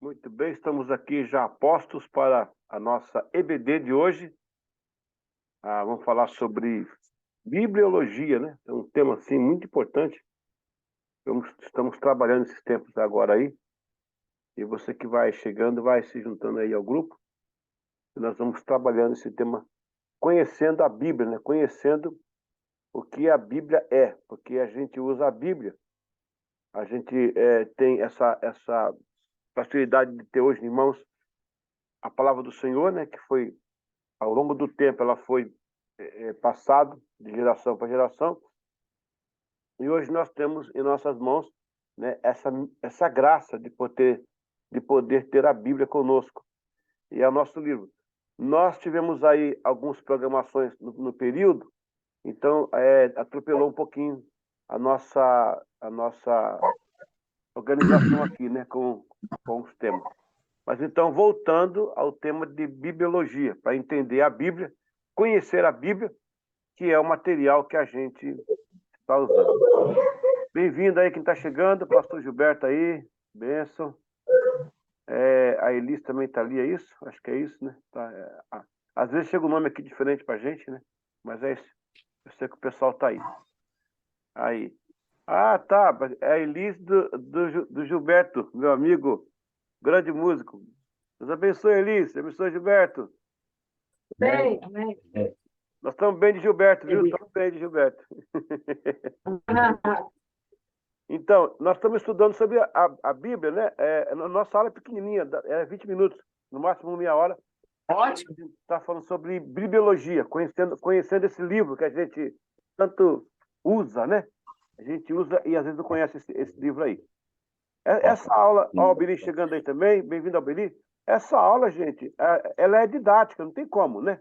Muito bem, estamos aqui já postos para a nossa EBD de hoje. Vamos falar sobre bibliologia, né? É um tema, assim, muito importante. Estamos trabalhando esses tempos agora aí. E você que vai chegando, vai se juntando aí ao grupo. E nós vamos trabalhando esse tema, conhecendo a Bíblia, né? Conhecendo o que a Bíblia é. Porque a gente usa a Bíblia. A gente tem essa facilidade de ter hoje em mãos a palavra do Senhor, né? Que foi, ao longo do tempo, ela foi passado de geração para geração, e hoje nós temos em nossas mãos, né, essa graça de poder ter a Bíblia conosco, e é o nosso livro. Nós tivemos aí algumas programações no período, então atropelou um pouquinho a nossa organização aqui, né, com os temas. Mas então, voltando ao tema de bibliologia, para entender a Bíblia, conhecer a Bíblia, que é o material que a gente está usando. Bem-vindo aí quem está chegando, pastor Gilberto aí, bênção. A Elis também está ali, é isso? Acho que é isso, né? Às vezes chega um nome aqui diferente para a gente, né? Mas é isso. Eu sei que o pessoal está aí. Aí. Tá. É a Elis do Gilberto, meu amigo, grande músico. Deus abençoe, Elis. Deus abençoe, Gilberto. Bem, amém. Nós estamos bem de Gilberto, viu? Estamos bem de Gilberto. Então, nós estamos estudando sobre a Bíblia, né? A nossa aula é pequenininha, é 20 minutos, no máximo meia hora. Ótimo. A gente está falando sobre bibliologia, conhecendo esse livro que a gente tanto usa, né? A gente usa e às vezes não conhece esse livro aí. Essa aula, ó, o Alberi chegando aí também, bem-vindo, Alberi. Essa aula, gente, ela é didática, não tem como, né?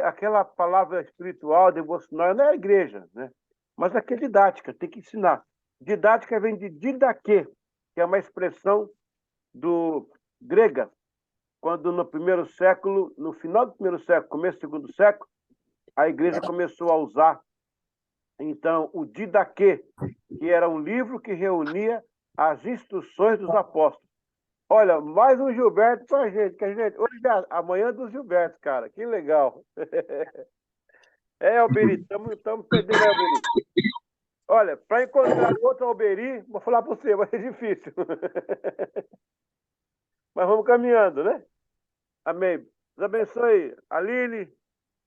Aquela palavra espiritual, devocional, não é a igreja, né? Mas aqui é didática, tem que ensinar. Didática vem de didaquê, que é uma expressão do grega, quando no primeiro século, no final do primeiro século, começo do segundo século, a igreja começou a usar, então, o didaquê, que era um livro que reunia as instruções dos apóstolos. Olha, mais um Gilberto pra gente, hoje é a manhã dos Gilbertos, cara, que legal. Alberi, estamos perdendo, Alberi. Olha, para encontrar outro Alberi, vou falar para você, vai ser difícil. Mas vamos caminhando, né? Amém. Deus abençoe a Lili,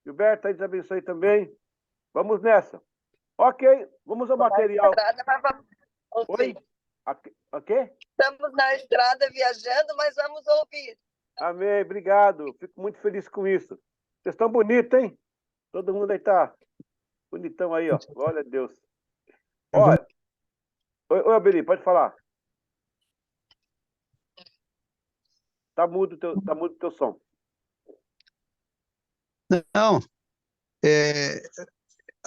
Gilberto, aí Deus abençoe também. Vamos nessa. Ok, vamos ao material. Oi? Ok? Estamos na estrada viajando, mas vamos ouvir. Amém, obrigado. Fico muito feliz com isso. Vocês estão bonitos, hein? Todo mundo aí tá bonitão aí, ó. Glória a Deus. Olha. Oi, Alberi, pode falar. Tá mudo o teu som. Não.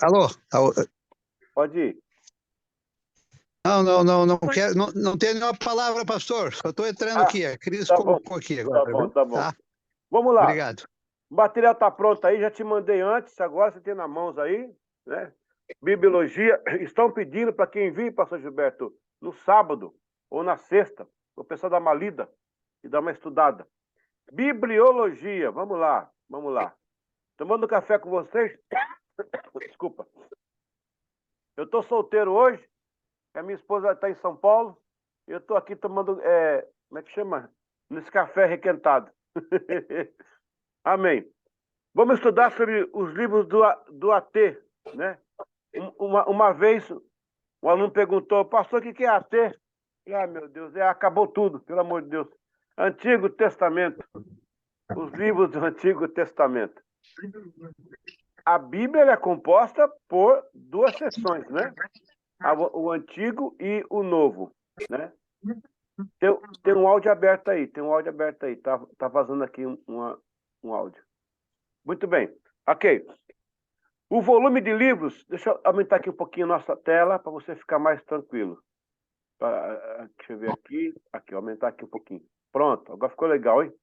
Alô? Pode ir. Não quero, não tenho nenhuma palavra, pastor. Só estou entrando aqui. A Cris colocou aqui agora. Tá bom. Vamos lá. Obrigado. O material está pronto aí, já te mandei antes, agora você tem na mãos aí, né? Bibliologia. Estão pedindo para quem vir, pastor Gilberto, no sábado ou na sexta, o pessoal dar uma lida e dar uma estudada. Bibliologia, vamos lá. Tomando café com vocês? Desculpa. Eu estou solteiro hoje, a minha esposa está em São Paulo, eu estou aqui tomando, como é que chama? Nesse café requentado. Amém. Vamos estudar sobre os livros do AT, né? Uma vez, um aluno perguntou, pastor, o que é AT? Meu Deus, acabou tudo, pelo amor de Deus. Antigo Testamento. Os livros do Antigo Testamento. A Bíblia é composta por duas seções, né? O Antigo e o Novo, né? Tem um áudio aberto aí, Tá vazando aqui um áudio. Muito bem, ok. O volume de livros, deixa eu aumentar aqui um pouquinho a nossa tela para você ficar mais tranquilo. Deixa eu ver aqui, aumentar aqui um pouquinho. Pronto, agora ficou legal, hein?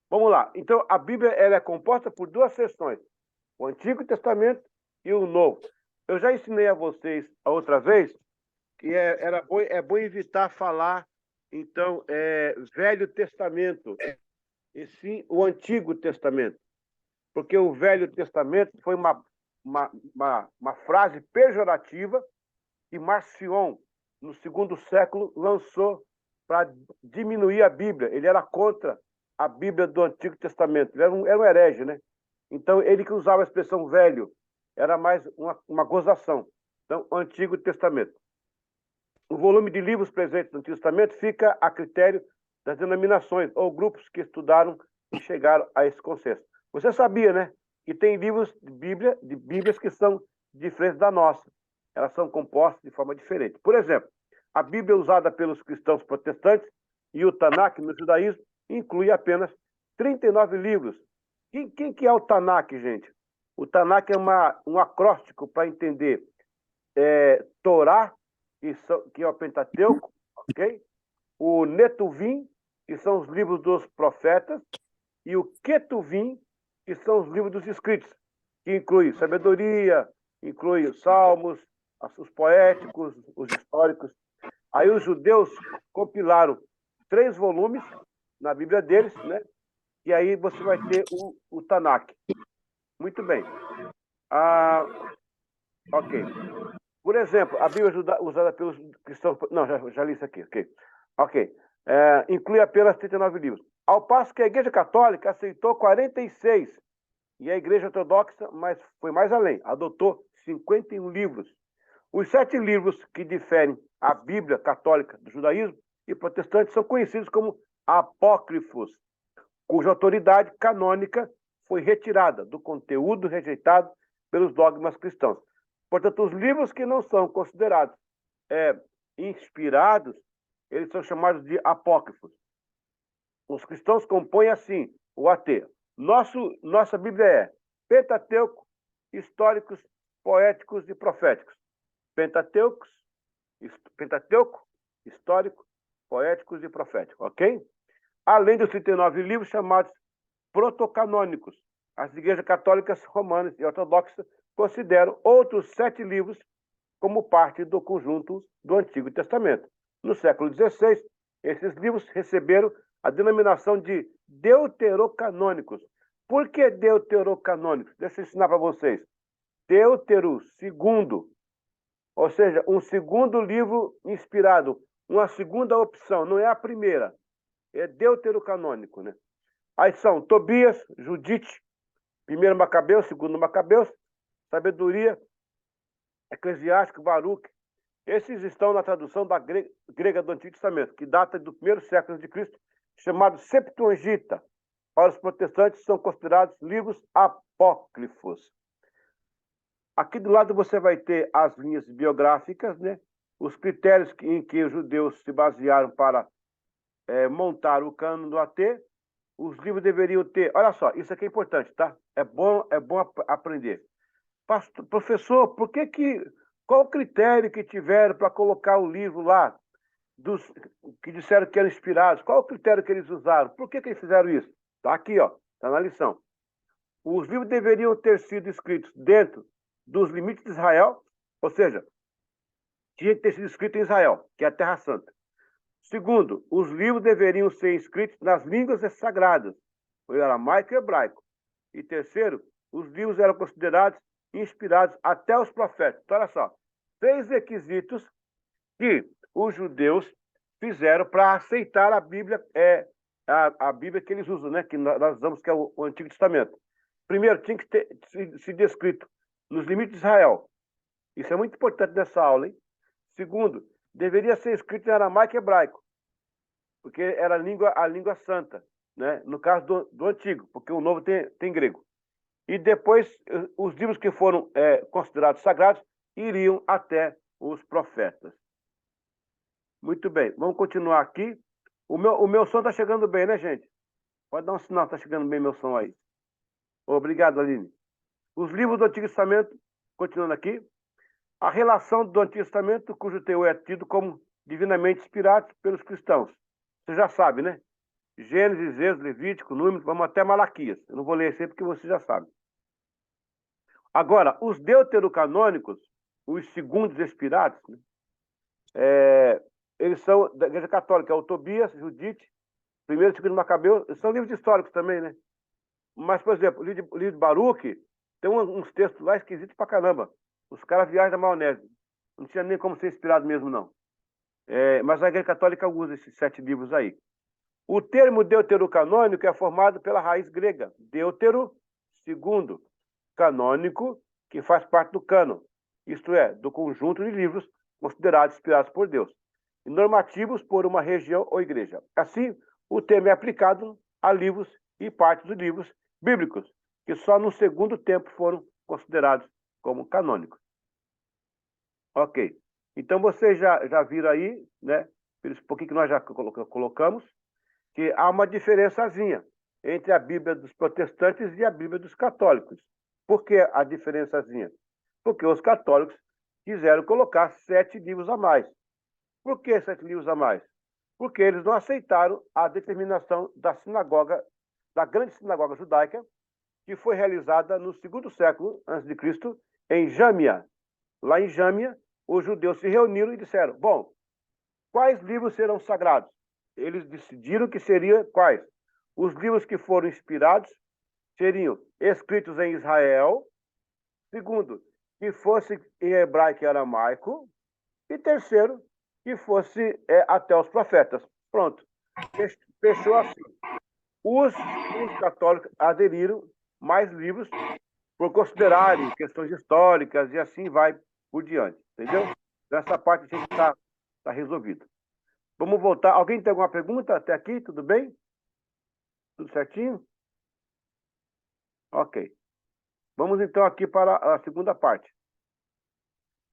Vamos lá. Então, a Bíblia ela é composta por duas seções, o Antigo Testamento e o Novo. Eu já ensinei a vocês a outra vez que é bom evitar falar então, Velho Testamento, e sim o Antigo Testamento. Porque o Velho Testamento foi uma frase pejorativa que Marcion, no segundo século, lançou para diminuir a Bíblia. Ele era contra a Bíblia do Antigo Testamento. Ele era um herege, né? Então, ele que usava a expressão velho era mais uma gozação. Então, Antigo Testamento. O volume de livros presentes no Antigo Testamento fica a critério das denominações ou grupos que estudaram e chegaram a esse consenso. Você sabia, né? Que tem livros de Bíblias que são diferentes da nossa. Elas são compostas de forma diferente. Por exemplo, a Bíblia usada pelos cristãos protestantes e o Tanakh no judaísmo inclui apenas 39 livros. Quem que é o Tanakh, gente? O Tanakh é um acróstico para entender Torá, que é o Pentateuco, ok? O Netuvim, que são os livros dos profetas, e o Ketuvim, que são os livros dos escritos, que inclui sabedoria, inclui os salmos, os poéticos, os históricos. Aí os judeus compilaram 3 volumes na Bíblia deles, né? E aí você vai ter o Tanakh. Muito bem. Ok. Por exemplo, a Bíblia usada pelos cristãos... Não, já li isso aqui. Ok. Inclui apenas 39 livros. Ao passo que a Igreja Católica aceitou 46. E a Igreja Ortodoxa foi mais além. Adotou 51 livros. Os 7 livros que diferem a Bíblia católica do judaísmo e protestante são conhecidos como apócrifos, cuja autoridade canônica foi retirada do conteúdo rejeitado pelos dogmas cristãos. Portanto, os livros que não são considerados inspirados, eles são chamados de apócrifos. Os cristãos compõem assim o AT. Nossa Bíblia é Pentateuco, históricos, poéticos e proféticos. Pentateuco, histórico, poéticos e proféticos, ok? Além dos 39 livros chamados protocanônicos. As igrejas católicas, romanas e ortodoxas consideram outros 7 livros como parte do conjunto do Antigo Testamento. No século XVI, esses livros receberam a denominação de deuterocanônicos. Por que deuterocanônicos? Deixa eu ensinar para vocês. Deutero, segundo, ou seja, um segundo livro inspirado, uma segunda opção, não é a primeira, é deuterocanônico, né? Aí são Tobias, Judite, 1 Macabeus, 2 Macabeus, Sabedoria, Eclesiástico, Baruque. Esses estão na tradução da grega do Antigo Testamento, que data do 1º século de Cristo, chamado Septuaginta. Para os protestantes, são considerados livros apócrifos. Aqui do lado você vai ter as linhas biográficas, né? Os critérios em que os judeus se basearam para montar o cânon do AT. Os livros deveriam ter... Olha só, isso aqui é importante, tá? É bom aprender. Professor, qual o critério que tiveram para colocar o livro lá, que disseram que eram inspirados? Qual o critério que eles usaram? Por que eles fizeram isso? Está aqui, ó, está na lição. Os livros deveriam ter sido escritos dentro dos limites de Israel, ou seja, tinha que ter sido escrito em Israel, que é a Terra Santa. Segundo, os livros deveriam ser escritos nas línguas sagradas, o aramaico e o hebraico. E terceiro, os livros eram considerados inspirados até os profetas. Então, olha só, 3 requisitos que os judeus fizeram para aceitar a Bíblia, a Bíblia que eles usam, né? Que nós usamos, que é o Antigo Testamento. Primeiro, tinha que ter se descrito nos limites de Israel. Isso é muito importante nessa aula, hein? Segundo, deveria ser escrito em aramaico e hebraico, porque era a língua santa, né? No caso do Antigo, porque o Novo tem grego. E depois, os livros que foram considerados sagrados iriam até os profetas. Muito bem, vamos continuar aqui. O meu som está chegando bem, né, gente? Pode dar um sinal, está chegando bem meu som aí. Obrigado, Aline. Os livros do Antigo Testamento, continuando aqui. A relação do Antigo Testamento, cujo teor é tido como divinamente inspirado pelos cristãos. Você já sabe, né? Gênesis, Êxodo, Levítico, Números, vamos até Malaquias. Eu não vou ler esse aí porque você já sabe. Agora, os deuterocanônicos, os segundos inspirados, né? eles são da Igreja Católica, é o Tobias, Judite, primeiro e segundo Macabeu, são livros históricos também, né? Mas, por exemplo, o livro de Baruque tem uns textos lá esquisitos pra caramba. Os caras viajam da maionese. Não tinha nem como ser inspirado mesmo, não. Mas a Igreja Católica usa esses 7 livros aí. O termo deuterocanônico é formado pela raiz grega, deutero, segundo, canônico, que faz parte do cânon, isto é, do conjunto de livros considerados inspirados por Deus, e normativos por uma região ou igreja. Assim, o termo é aplicado a livros e partes dos livros bíblicos, que só no segundo tempo foram considerados como canônicos. Ok. Então, vocês já viram aí, né, por que nós já colocamos, que há uma diferençazinha entre a Bíblia dos protestantes e a Bíblia dos católicos. Por que a diferençazinha? Porque os católicos quiseram colocar 7 livros a mais. Por que 7 livros a mais? Porque eles não aceitaram a determinação da sinagoga, da grande sinagoga judaica, que foi realizada no 2º século a.C., em Jâmia. Lá em Jâmia, os judeus se reuniram e disseram, bom, quais livros serão sagrados? Eles decidiram que seriam quais? Os livros que foram inspirados seriam escritos em Israel, segundo, que fosse em hebraico e aramaico, e terceiro, que fosse até os profetas. Pronto. Fechou assim. Os católicos aderiram mais livros por considerarem questões históricas e assim vai por diante. Entendeu? Nessa parte a gente está resolvido. Vamos voltar. Alguém tem alguma pergunta até aqui? Tudo bem? Tudo certinho? Ok. Vamos então aqui para a segunda parte.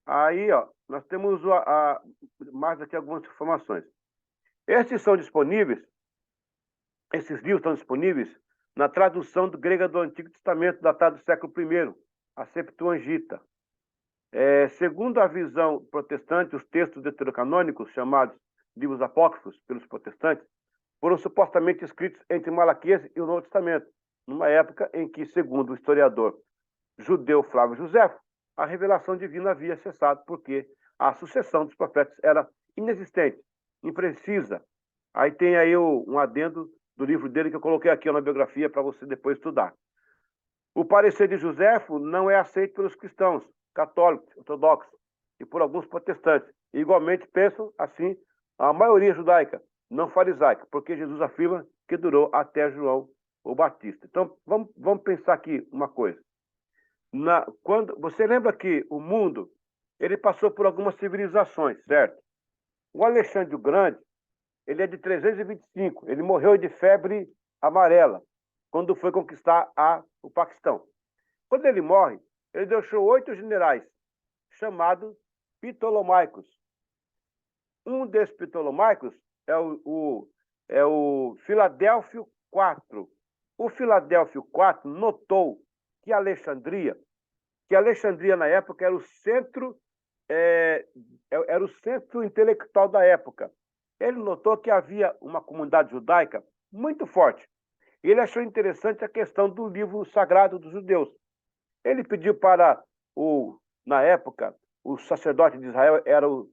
Aí, ó, nós temos mais aqui algumas informações. Esses livros estão disponíveis na tradução do grego do Antigo Testamento, datado do século I, a Septuaginta. Segundo a visão protestante, os textos deuterocanônicos, chamados livros apócrifos pelos protestantes, foram supostamente escritos entre Malaquias e o Novo Testamento, numa época em que, segundo o historiador judeu Flávio Josefo, a revelação divina havia cessado porque a sucessão dos profetas era inexistente, imprecisa. Aí tem aí um adendo do livro dele que eu coloquei aqui na biografia para você depois estudar. O parecer de Josefo não é aceito pelos cristãos, católicos, ortodoxos e por alguns protestantes. E, igualmente pensam assim a maioria judaica, não farisaica, porque Jesus afirma que durou até João o Batista. Então, vamos pensar aqui uma coisa. Quando você lembra que o mundo ele passou por algumas civilizações, certo? O Alexandre o Grande, ele é de 325, ele morreu de febre amarela quando foi conquistar o Paquistão. Quando ele morre, ele deixou 8 generais, chamados Ptolomaicos. Um desses Ptolomaicos é o Filadélfio IV. O Filadélfio IV notou que Alexandria na época era o centro intelectual da época. Ele notou que havia uma comunidade judaica muito forte. Ele achou interessante a questão do livro sagrado dos judeus. Ele pediu para na época, o sacerdote de Israel eu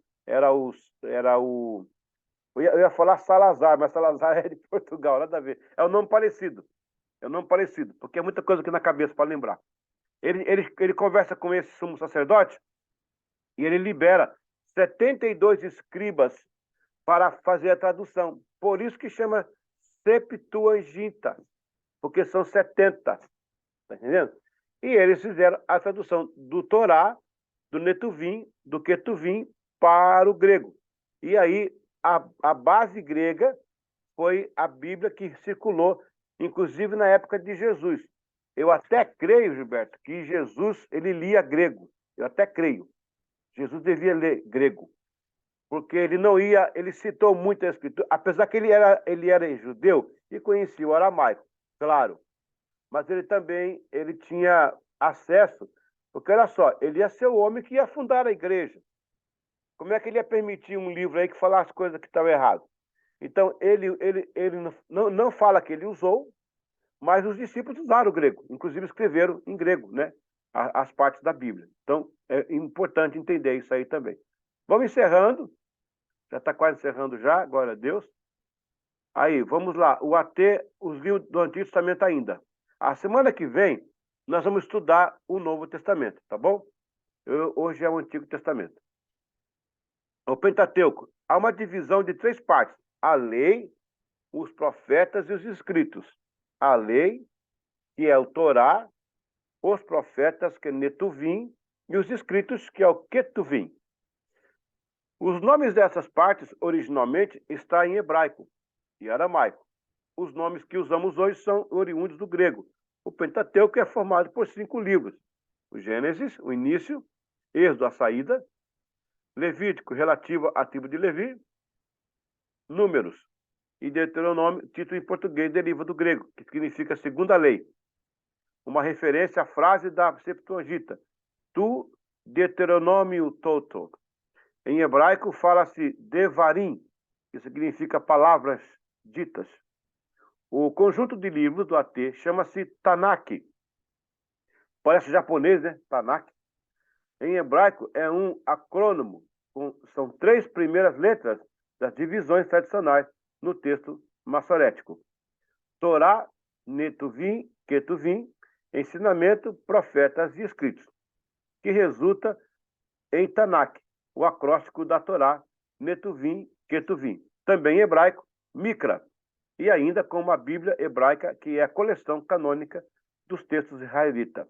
ia falar Salazar, mas Salazar é de Portugal, nada a ver. É um nome parecido. Porque é muita coisa aqui na cabeça para lembrar. Ele conversa com esse sumo sacerdote e ele libera 72 escribas para fazer a tradução. Por isso que chama Septuaginta, porque são 70. Tá entendendo? E eles fizeram a tradução do Torá, do Netuvim, do Ketuvim para o grego. E aí a base grega foi a Bíblia que circulou, inclusive na época de Jesus. Eu até creio, Gilberto, que Jesus ele lia grego. Eu até creio. Jesus devia ler grego. Porque ele citou muito a Escritura, apesar que ele era judeu e conhecia o aramaico, claro. Mas ele tinha acesso, porque olha só, ele ia ser o homem que ia fundar a igreja. Como é que ele ia permitir um livro aí que falasse coisas que estavam erradas? Então, ele não fala que ele usou, mas os discípulos usaram o grego, inclusive escreveram em grego, né? As partes da Bíblia. Então, é importante entender isso aí também. Vamos encerrando. Já está quase encerrando já, glória a Deus. Aí, vamos lá. O AT, os livros do Antigo Testamento ainda. A semana que vem, nós vamos estudar o Novo Testamento, tá bom? Hoje é o Antigo Testamento. O Pentateuco. Há uma divisão de 3 partes. A lei, os profetas e os escritos. A lei, que é o Torá, os profetas, que é Netuvim, e os escritos, que é o Ketuvim. Os nomes dessas partes, originalmente, estão em hebraico e aramaico. Os nomes que usamos hoje são oriundos do grego. O Pentateuco é formado por 5 livros. O Gênesis, o início, Êxodo, a saída, Levítico, relativo à tribo de Levi, Números e Deuteronômio, título em português, deriva do grego, que significa segunda lei. Uma referência à frase da Septuaginta, tu Deuteronômio toto. Em hebraico fala-se devarim, que significa palavras ditas. O conjunto de livros do AT chama-se Tanakh. Parece japonês, né? Tanakh. Em hebraico é um acrônimo. São 3 primeiras letras das divisões tradicionais no texto massorético. Torá, Netuvim, Ketuvim, ensinamento, profetas e escritos, que resulta em Tanakh, o acróstico da Torá, Netuvim, Ketuvim. Também em hebraico, Mikra, e ainda com uma Bíblia hebraica, que é a coleção canônica dos textos israelitas,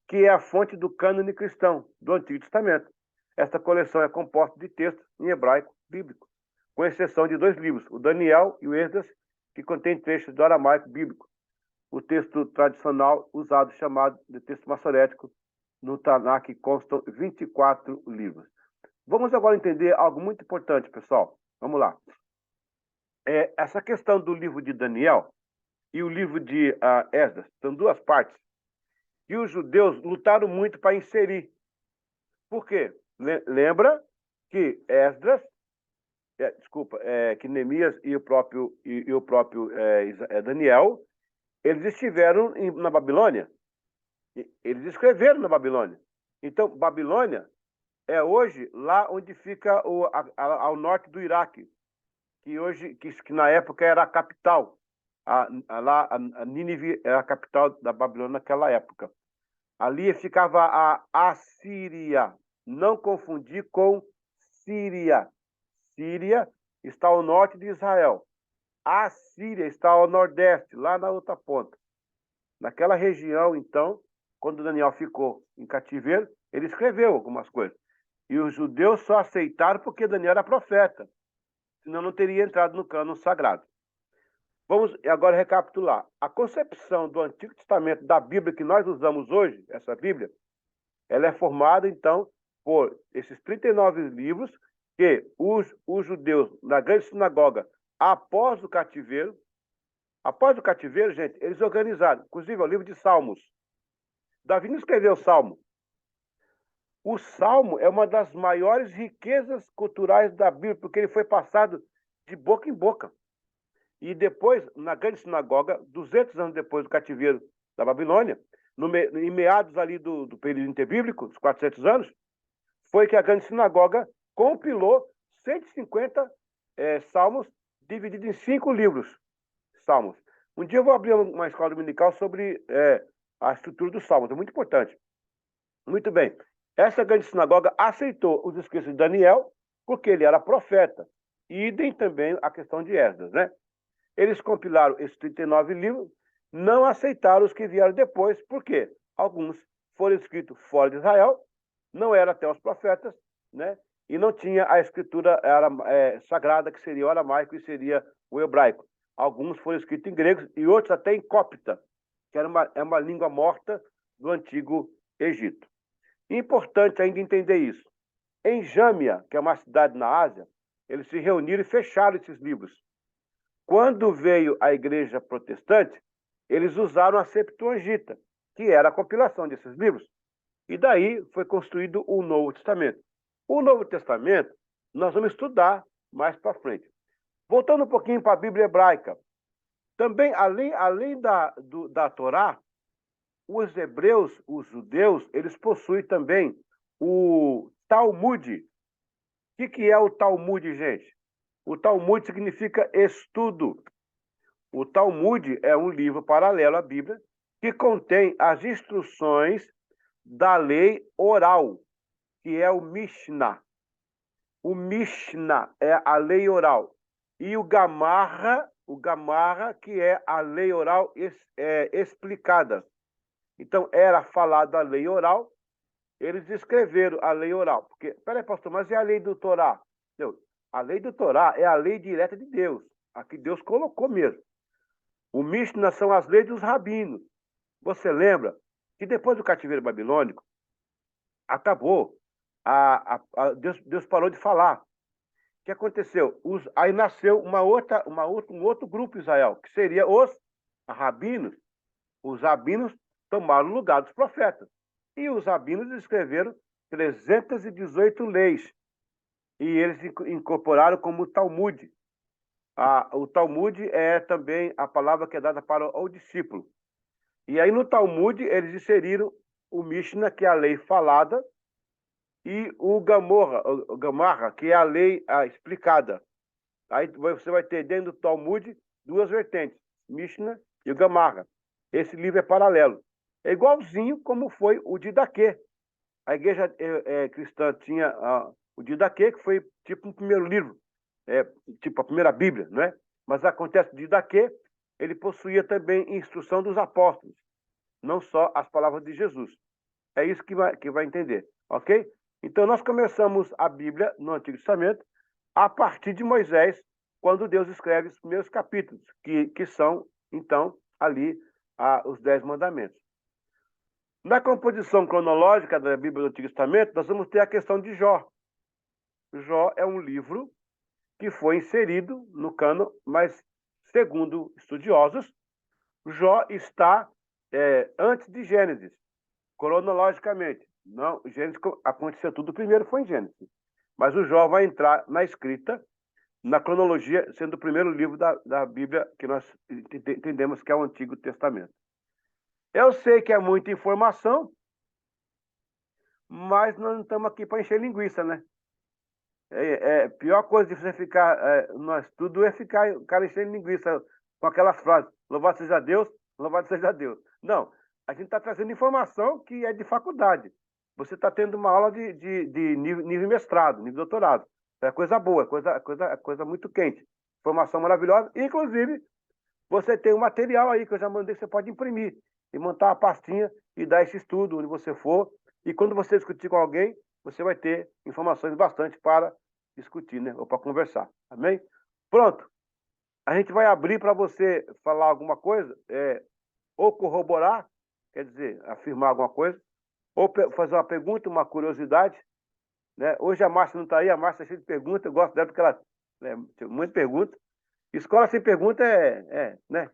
que é a fonte do cânone cristão do Antigo Testamento. Esta coleção é composta de textos em hebraico bíblico, com exceção de 2 livros, o Daniel e o Esdras, que contém trechos do aramaico bíblico. O texto tradicional usado, chamado de texto massorético, no Tanakh constam 24 livros. Vamos agora entender algo muito importante, pessoal. Vamos lá. Essa questão do livro de Daniel e o livro de Esdras são 2 partes que os judeus lutaram muito para inserir. Por quê? Lembra que Esdras, que Neemias e o próprio Daniel, eles estiveram na Babilônia. Eles escreveram na Babilônia. Então, Babilônia é hoje lá onde fica ao norte do Iraque, que na época era a capital. A Nínive era a capital da Babilônia naquela época. Ali ficava a Assíria. Não confundir com Síria. Síria está ao norte de Israel. A Síria está ao nordeste, lá na outra ponta. Naquela região, então, quando Daniel ficou em cativeiro, ele escreveu algumas coisas. E os judeus só aceitaram porque Daniel era profeta. Senão não teria entrado no cânon sagrado. Vamos agora recapitular. A concepção do Antigo Testamento, da Bíblia que nós usamos hoje, essa Bíblia, ela é formada, então, por esses 39 livros que os judeus, na grande sinagoga, após o cativeiro, gente, eles organizaram, inclusive o livro de Salmos. Davi não escreveu o Salmo. O Salmo é uma das maiores riquezas culturais da Bíblia, porque ele foi passado de boca em boca. E depois, na grande sinagoga, 200 anos depois do cativeiro da Babilônia, em meados ali do período interbíblico, dos 400 anos, foi que a grande sinagoga compilou 150 salmos divididos em 5 livros. Salmos. Um dia eu vou abrir uma escola dominical sobre a estrutura dos salmos, é muito importante. Muito bem. Essa grande sinagoga aceitou os escritos de Daniel, porque ele era profeta. Idem também a questão de Esdras, né? Eles compilaram esses 39 livros, não aceitaram os que vieram depois, porque alguns foram escritos fora de Israel, não eram até os profetas, né? E não tinha a escritura sagrada, que seria o aramaico e seria o hebraico. Alguns foram escritos em grego e outros até em cópita, que era uma língua morta do Antigo Egito. Importante ainda entender isso. Em Jâmia, que é uma cidade na Ásia, eles se reuniram e fecharam esses livros. Quando veio a igreja protestante, eles usaram a Septuaginta, que era a compilação desses livros. E daí foi construído o Novo Testamento. O Novo Testamento nós vamos estudar mais para frente. Voltando um pouquinho para a Bíblia hebraica. Também, além da Torá, os hebreus, os judeus, eles possuem também o Talmud. O que é o Talmud, gente? O Talmud significa estudo. O Talmud é um livro paralelo à Bíblia que contém as instruções da lei oral, que é o Mishnah. O Mishnah é a lei oral. E o Gamarra, que é a lei oral explicada. Então, era falada a lei oral, eles escreveram a lei oral. Porque, peraí, pastor, mas e a lei do Torá? Não, a lei do Torá é a lei direta de Deus, a que Deus colocou mesmo. O Mishnah são as leis dos rabinos. Você lembra que depois do cativeiro babilônico, acabou, Deus parou de falar. O que aconteceu? Aí nasceu um outro grupo em Israel, que seria os rabinos. Os rabinos tomaram o lugar dos profetas. E os rabinos escreveram 318 leis. E eles incorporaram como Talmud. O Talmud é também a palavra que é dada para o discípulo. E aí no Talmud eles inseriram o Mishnah, que é a lei falada, e o Gamarra, que é a lei explicada. Aí você vai ter dentro do Talmud duas vertentes, Mishnah e o Gamarra. Esse livro é paralelo. É igualzinho como foi o Didaquê. A igreja cristã tinha o Didaquê, que foi tipo um primeiro livro, tipo a primeira Bíblia, não é? Mas acontece que o Didaquê, ele possuía também instrução dos apóstolos, não só as palavras de Jesus. É isso que vai entender, ok? Então, nós começamos a Bíblia no Antigo Testamento a partir de Moisés, quando Deus escreve os primeiros capítulos, que são, então, ali os 10 mandamentos. Na composição cronológica da Bíblia do Antigo Testamento, nós vamos ter a questão de Jó. Jó é um livro que foi inserido no cânon, mas, segundo estudiosos, Jó está antes de Gênesis, cronologicamente. Não, Gênesis aconteceu tudo primeiro, foi em Gênesis. Mas o Jó vai entrar na escrita, na cronologia, sendo o primeiro livro da Bíblia que nós entendemos que é o Antigo Testamento. Eu sei que é muita informação, mas nós não estamos aqui para encher linguiça, né? A pior coisa de você ficar no estudo é ficar o cara enchendo linguiça com aquelas frases, louvado seja Deus, louvado seja Deus. Não, a gente está trazendo informação que é de faculdade. Você está tendo uma aula de nível mestrado, nível doutorado. É coisa boa, coisa muito quente. Informação maravilhosa. Inclusive, você tem um material aí que eu já mandei, você pode imprimir e montar uma pastinha e dar esse estudo onde você for. E quando você discutir com alguém, você vai ter informações bastante para discutir, né? Ou para conversar. Amém? Pronto. A gente vai abrir para você falar alguma coisa, ou corroborar, quer dizer, afirmar alguma coisa, ou fazer uma pergunta, uma curiosidade. Né? Hoje a Márcia não está aí, a Márcia é cheia de perguntas, eu gosto dela porque ela tem muita pergunta. Escola sem pergunta né?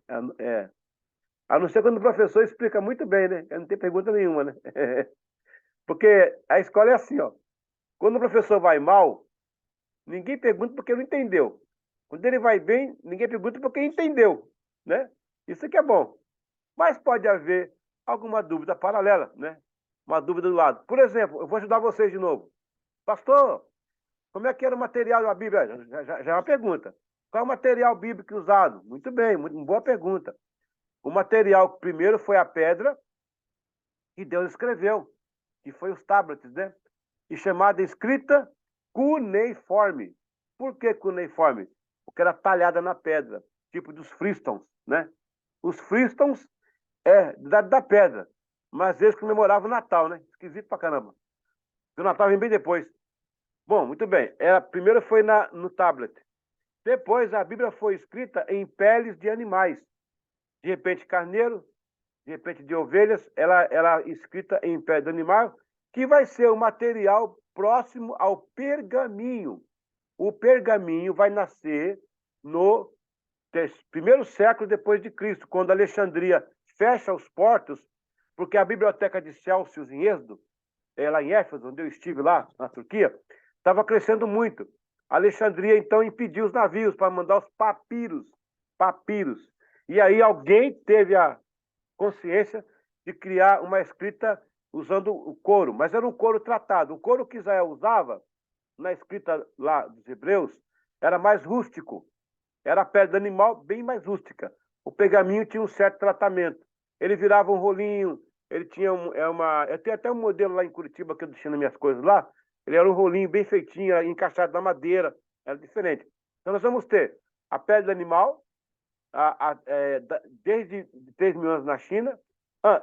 A não ser quando o professor explica muito bem, né? Não tem pergunta nenhuma, né? Porque a escola é assim, ó. Quando o professor vai mal, ninguém pergunta porque não entendeu. Quando ele vai bem, ninguém pergunta porque entendeu, né? Isso que é bom. Mas pode haver alguma dúvida paralela, né? Uma dúvida do lado. Por exemplo, eu vou ajudar vocês de novo. Pastor, como é que era o material da Bíblia? Já é uma pergunta. Qual é o material bíblico usado? Muito bem, muito boa pergunta. O material primeiro foi a pedra que Deus escreveu, que foi os tablets, né? E chamada escrita cuneiforme. Por que cuneiforme? Porque era talhada na pedra, tipo dos fristons, né? Os fristons da pedra, mas eles comemoravam o Natal, né? Esquisito pra caramba. O Natal vem bem depois. Bom, muito bem. Primeiro foi no tablet. Depois a Bíblia foi escrita em peles de animais. De repente carneiro, de repente de ovelhas, ela escrita em pele de animal, que vai ser o material próximo ao pergaminho. O pergaminho vai nascer no primeiro século depois de Cristo, quando Alexandria fecha os portos, porque a biblioteca de Celsius em Êxodo, lá em Éfeso, onde eu estive lá, na Turquia, estava crescendo muito. Alexandria, então, impediu os navios para mandar os papiros. E aí alguém teve a consciência de criar uma escrita usando o couro, mas era um couro tratado. O couro que Israel usava na escrita lá dos Hebreus, era mais rústico. Era a pele do animal bem mais rústica. O pergaminho tinha um certo tratamento. Ele virava um rolinho, ele tinha eu tenho até um modelo lá em Curitiba, que eu deixei nas minhas coisas lá. Ele era um rolinho bem feitinho, encaixado na madeira. Era diferente. Então nós vamos ter a pele do animal, desde 3.000 anos na China.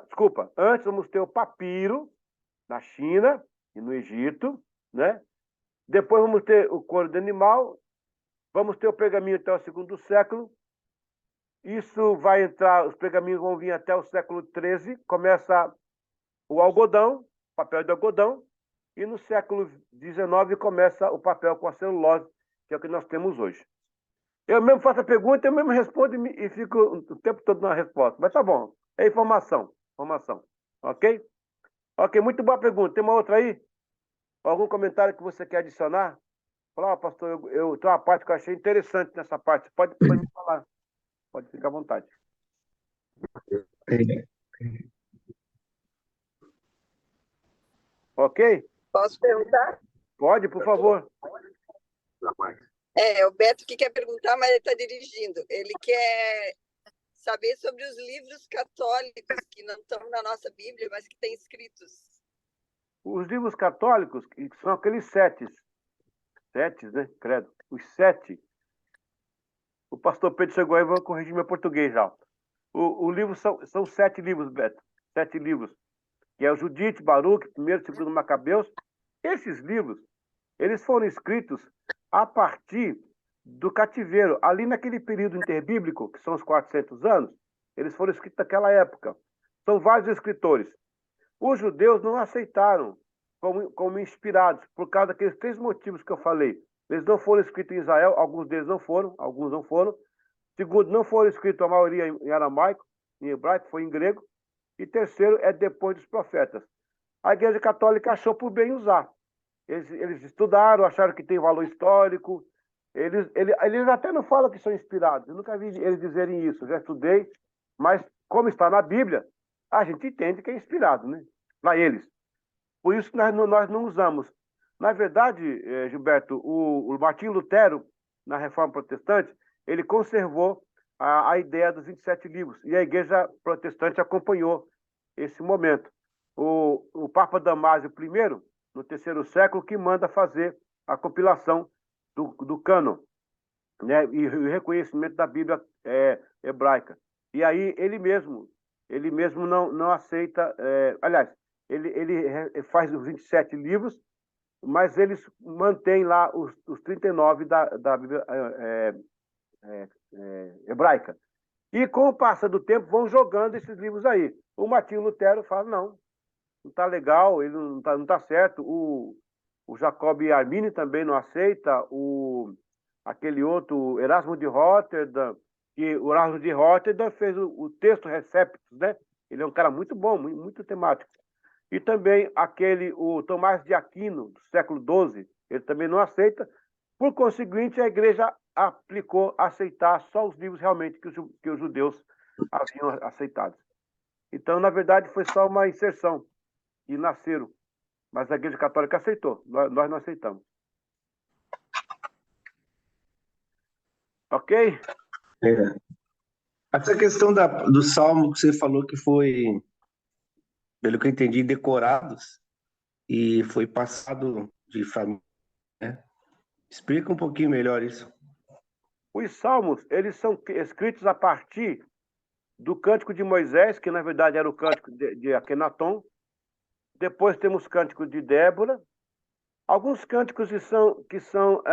Desculpa, antes vamos ter o papiro na China e no Egito, né? Depois vamos ter o couro do animal, vamos ter o pergaminho até o segundo século. Isso vai entrar, os pergaminhos vão vir até o século XIII, começa o algodão, papel de algodão, e no século XIX começa o papel com a celulose, que é o que nós temos hoje. Eu mesmo faço a pergunta, eu mesmo respondo e fico o tempo todo na resposta. Mas tá bom, é informação. Ok? Ok, muito boa pergunta. Tem uma outra aí? Algum comentário que você quer adicionar? Fala, pastor, eu tenho uma parte que eu achei interessante nessa parte. Pode me falar. Pode ficar à vontade. Ok? Posso perguntar? Pode, por favor. O Beto que quer perguntar, mas ele está dirigindo. Ele quer saber sobre os livros católicos que não estão na nossa Bíblia, mas que têm escritos. Os livros católicos, que são aqueles sete, né? Credo. Os 7. O pastor Pedro chegou aí e vai corrigir meu português já. O livro são 7 livros, Beto. 7 livros. Que é o Judite, Baruque, 1º e 2º Macabeus. Esses livros, eles foram escritos a partir do cativeiro. Ali naquele período interbíblico, que são os 400 anos, eles foram escritos naquela época. São vários escritores. Os judeus não aceitaram como inspirados, por causa daqueles 3 motivos que eu falei. Eles não foram escritos em Israel, alguns deles não foram, alguns não foram. Segundo, não foram escritos a maioria em aramaico, em hebraico, foi em grego. E terceiro, é depois dos profetas. A Igreja Católica achou por bem usar. Eles estudaram, acharam que tem valor histórico. Eles até não falam que são inspirados. Eu nunca vi eles dizerem isso. Eu já estudei, mas como está na Bíblia, a gente entende que é inspirado, né? Para eles. Por isso que nós não usamos. Na verdade, Gilberto, o Martim Lutero, na Reforma Protestante, ele conservou a ideia dos 27 livros. E a Igreja Protestante acompanhou esse momento. O Papa Damásio I, no 3º século, que manda fazer a compilação do cânon, né? E o reconhecimento da Bíblia hebraica. E aí ele mesmo não aceita... aliás, ele faz os 27 livros, mas eles mantêm lá os 39 da Bíblia hebraica. E com o passar do tempo vão jogando esses livros aí. O Martinho Lutero fala, não está legal, ele não tá certo. O Jacob Armini também não aceita. Aquele outro, Erasmo de Rotterdam, que o Erasmo de Rotterdam fez o texto Receptus, né? Ele é um cara muito bom, muito temático. E também o Tomás de Aquino, do século XII, ele também não aceita. Por conseguinte, a igreja aplicou aceitar só os livros realmente que os judeus haviam aceitado. Então, na verdade, foi só uma inserção e nasceram. Mas a Igreja Católica aceitou. Nós não aceitamos. Ok? Essa questão do Salmo que você falou que foi, pelo que eu entendi, decorados e foi passado de família, né? Explica um pouquinho melhor isso. Os salmos, eles são escritos a partir do Cântico de Moisés, que na verdade era o Cântico de Akenaton. Depois temos o Cântico de Débora. Alguns cânticos que são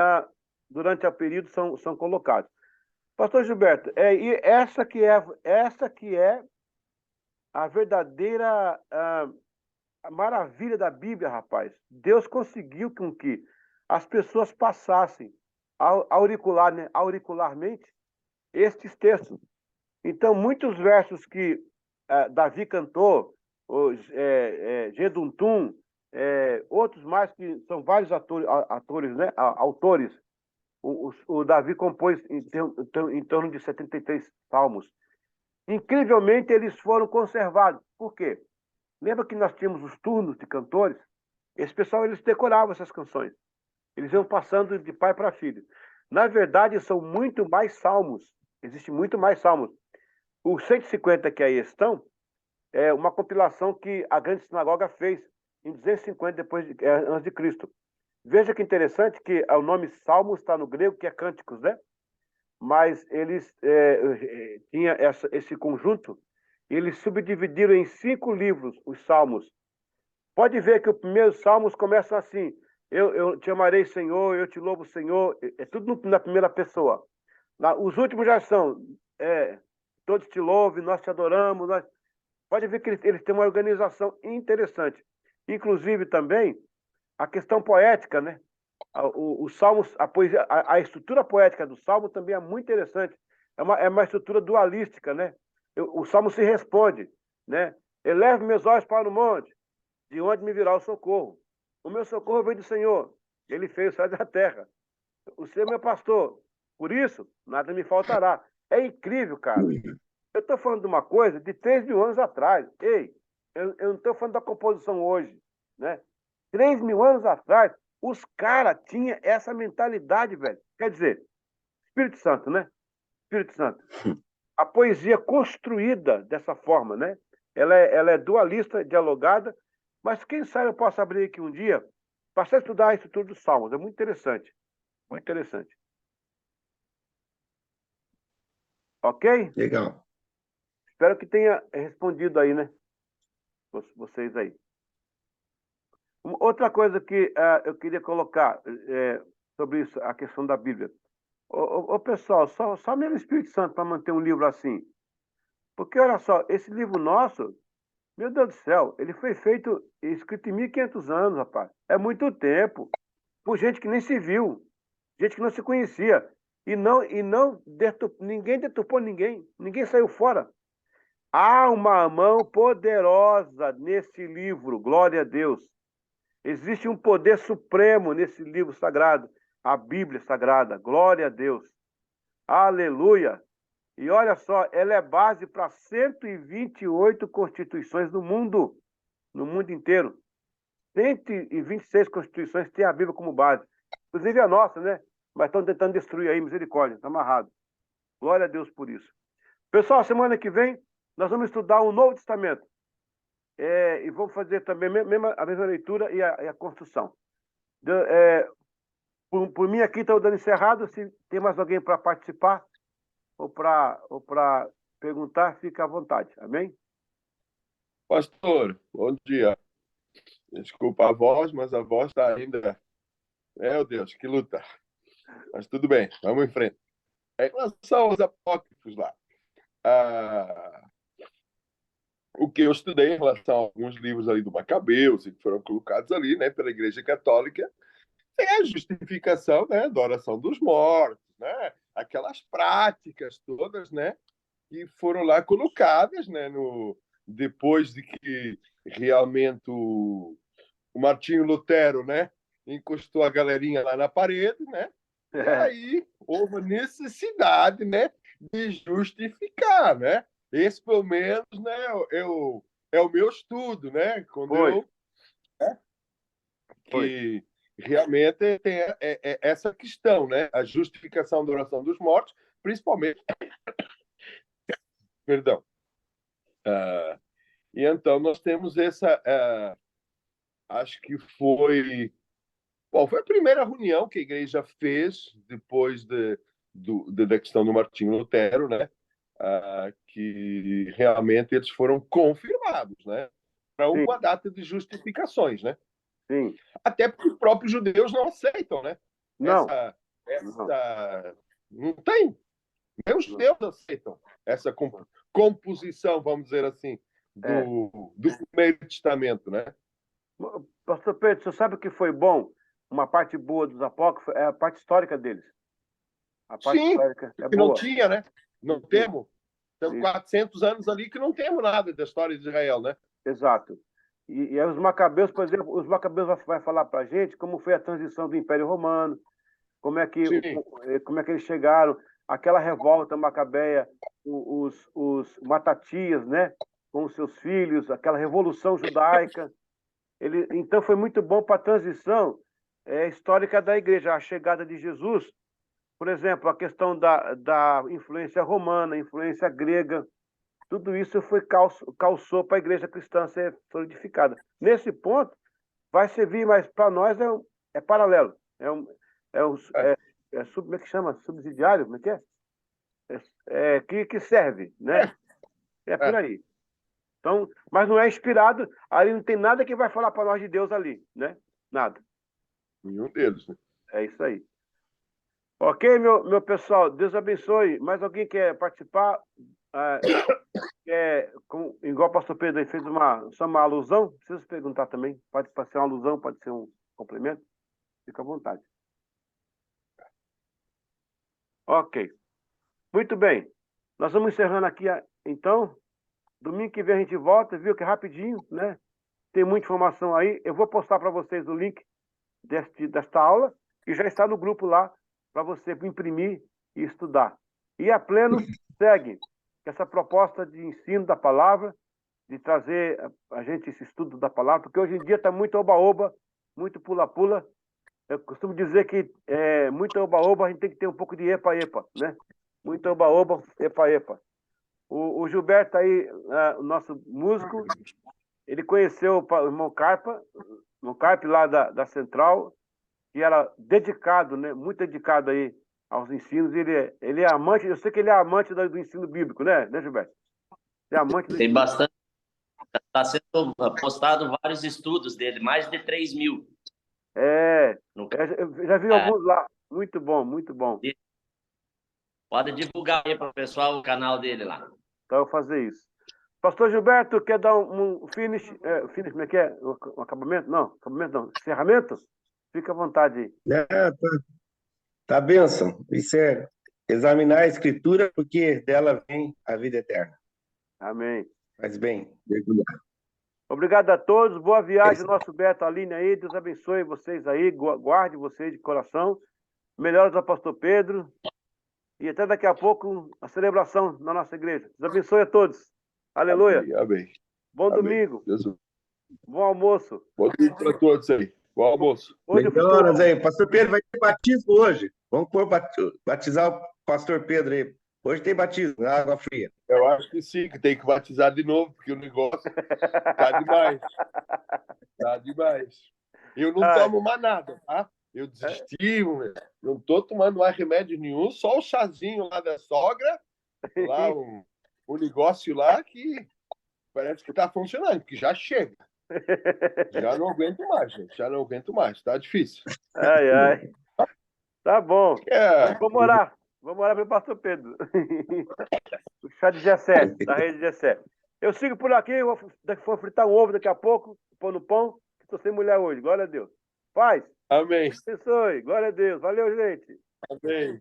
durante o período, são colocados. Pastor Gilberto, e essa que é a verdadeira a maravilha da Bíblia, rapaz. Deus conseguiu com que as pessoas passassem auricularmente estes textos. Então, muitos versos que Davi cantou, Geduntum, outros mais que são vários atores, né? Autores. O Davi compôs em torno de 73 salmos. Incrivelmente, eles foram conservados. Por quê? Lembra que nós tínhamos os turnos de cantores? Esse pessoal, eles decoravam essas canções. Eles iam passando de pai para filho. Na verdade, são muito mais salmos. Existe muito mais salmos. Os 150 que aí estão é uma compilação que a grande sinagoga fez em 250 antes de Cristo. Veja que interessante que o nome Salmos está no grego, que é cânticos, né? Mas eles tinham esse conjunto, eles subdividiram em 5 livros os Salmos. Pode ver que os primeiros Salmos começam assim: eu te amarei, Senhor, eu te louvo, Senhor. É tudo na primeira pessoa. Os últimos já são todos te louvam, nós te adoramos. Pode ver que eles têm uma organização interessante. Inclusive também a questão poética, né? Os salmos, a poesia, a estrutura poética do salmo também é muito interessante. É uma estrutura dualística, né? O salmo se responde, né? Eleve meus olhos para o monte, de onde me virá o socorro. O meu socorro vem do Senhor. Ele fez o céu e a terra. O Senhor é meu pastor. Por isso, nada me faltará. É incrível, cara. Eu estou falando de uma coisa de 3.000 anos atrás. Ei, eu não estou falando da composição hoje, né? 3.000 anos atrás, os caras tinham essa mentalidade, velho. Quer dizer, Espírito Santo, né? Espírito Santo. A poesia construída dessa forma, né? Ela é dualista, dialogada, mas quem sabe eu posso abrir aqui um dia para estudar a estrutura dos salmos. É muito interessante. Muito interessante. Ok? Legal. Espero que tenha respondido aí, né? Vocês aí. Outra coisa que eu queria colocar sobre isso, a questão da Bíblia. Ô, pessoal, só mesmo o Espírito Santo para manter um livro assim. Porque, olha só, esse livro nosso, meu Deus do céu, ele foi escrito em 1.500 anos, rapaz. É muito tempo. Por gente que nem se viu, gente que não se conhecia. Ninguém deturpou ninguém. Ninguém saiu fora. Há uma mão poderosa nesse livro, glória a Deus. Existe um poder supremo nesse livro sagrado, a Bíblia Sagrada. Glória a Deus. Aleluia. E olha só, ela é base para 128 constituições no mundo inteiro. 126 constituições têm a Bíblia como base. Inclusive a nossa, né? Mas estão tentando destruir aí, misericórdia. Está amarrado. Glória a Deus por isso. Pessoal, semana que vem, nós vamos estudar o Novo Testamento. E vamos fazer também a mesma leitura e a construção. Por mim aqui estou dando encerrado. Se tem mais alguém para participar ou para perguntar, fica à vontade. Amém? Pastor, bom dia. Desculpa a voz, mas a voz está ainda... Meu Deus, que luta. Mas tudo bem, vamos em frente. Em relação aos apócrifos lá, o que eu estudei em relação a alguns livros ali do Macabeus, que foram colocados ali, né, pela Igreja Católica, é a justificação, né, da oração dos mortos, né, aquelas práticas todas, né, que foram lá colocadas, né, depois de que realmente o Martinho Lutero, né, encostou a galerinha lá na parede, né, e aí houve necessidade, né, de justificar, né. Esse, pelo menos, né, é o meu estudo, né, quando que realmente tem essa questão, né, a justificação da oração dos mortos, principalmente, perdão. E então nós temos essa, acho que foi a primeira reunião que a igreja fez depois da questão do Martinho Lutero, né? Que realmente eles foram confirmados, né? Para uma data de justificações, né? Sim. Até porque os próprios judeus não aceitam, né? Não. Não tem. Nem os judeus aceitam essa composição, vamos dizer assim, do Primeiro Testamento, né? Pastor Pedro, você sabe o que foi bom? Uma parte boa dos apócrifos é a parte histórica deles. A parte histórica é boa. Não tinha, né? Não temos. Temos 400 anos ali que não temos nada da história de Israel, né? Exato. E os Macabeus, por exemplo, os Macabeus vai falar para a gente como foi a transição do Império Romano, como é que eles chegaram, aquela revolta macabeia, os Matatias, né, com os seus filhos, aquela revolução judaica. Então foi muito bom para a transição histórica da igreja, a chegada de Jesus, por exemplo, a questão da influência romana, influência grega, tudo isso calçou para a igreja cristã ser solidificada. Nesse ponto, vai servir, mas para nós é paralelo. Como é que chama? Subsidiário? Como é que é? Que serve, né? É por aí. Então, mas não é inspirado, ali não tem nada que vai falar para nós de Deus ali, né? Nada. Nenhum deles, né? É isso aí. Ok, meu pessoal, Deus abençoe. Mais alguém quer participar? Igual o pastor Pedro aí fez só uma alusão, preciso perguntar também. Pode ser uma alusão, pode ser um complemento. Fica à vontade. Ok. Muito bem. Nós vamos encerrando aqui, então. Domingo que vem a gente volta, viu que é rapidinho, né? Tem muita informação aí. Eu vou postar para vocês o link desta aula, que já está no grupo lá, para você imprimir e estudar. E a Pleno segue essa proposta de ensino da palavra, de trazer a gente esse estudo da palavra, porque hoje em dia está muito oba-oba, muito pula-pula. Eu costumo dizer que muito oba-oba, a gente tem que ter um pouco de epa-epa, né? Muito oba-oba, epa-epa. O Gilberto aí, o nosso músico, ele conheceu o irmão Carpe lá da Central, que era dedicado, né? Muito dedicado aí aos ensinos. Ele é amante, eu sei que ele é amante do ensino bíblico, né, Gilberto? É amante do Tem ensino. bastante. Está sendo postado vários estudos dele, mais de 3.000. Eu já vi alguns lá. Muito bom, muito bom. Pode divulgar aí para o pessoal o canal dele lá. Então, eu vou fazer isso. Pastor Gilberto, quer dar um finish? Finish, como é que é? Um acabamento? Não, acabamento não. Encerramento? Fica à vontade aí. Tá bênção. Isso é examinar a Escritura, porque dela vem a vida eterna. Amém. Faz bem, mergulhar. Obrigado a todos. Boa viagem, nosso Beto, Aline aí. Deus abençoe vocês aí. Guarde vocês de coração. Melhoras ao pastor Pedro. E até daqui a pouco a celebração na nossa igreja. Deus abençoe a todos. Aleluia. Amém. Bom Amém. domingo. Jesus. Bom almoço. Bom domingo para todos aí. Bom almoço. Melhoras aí. Pastor Pedro vai ter batismo hoje. Vamos batizar o pastor Pedro aí. Hoje tem batismo, na água fria. Eu acho que sim, que tem que batizar de novo, porque o negócio tá demais. Tá demais. Eu não tomo mais nada, tá? Eu desisti, não tô tomando mais remédio nenhum, só o chazinho lá da sogra, lá o negócio lá que parece que tá funcionando, porque já chega. Já não aguento mais, gente. Já não aguento mais. Tá difícil. Ai. Tá bom. Vamos orar. Vamos orar para o pastor Pedro. O chá de Jessé, da rede Jessé. Eu sigo por aqui, vou fritar um ovo daqui a pouco, pôr no pão, que estou sem mulher hoje. Glória a Deus. Paz. Amém. Abençoe. Glória a Deus. Valeu, gente. Amém.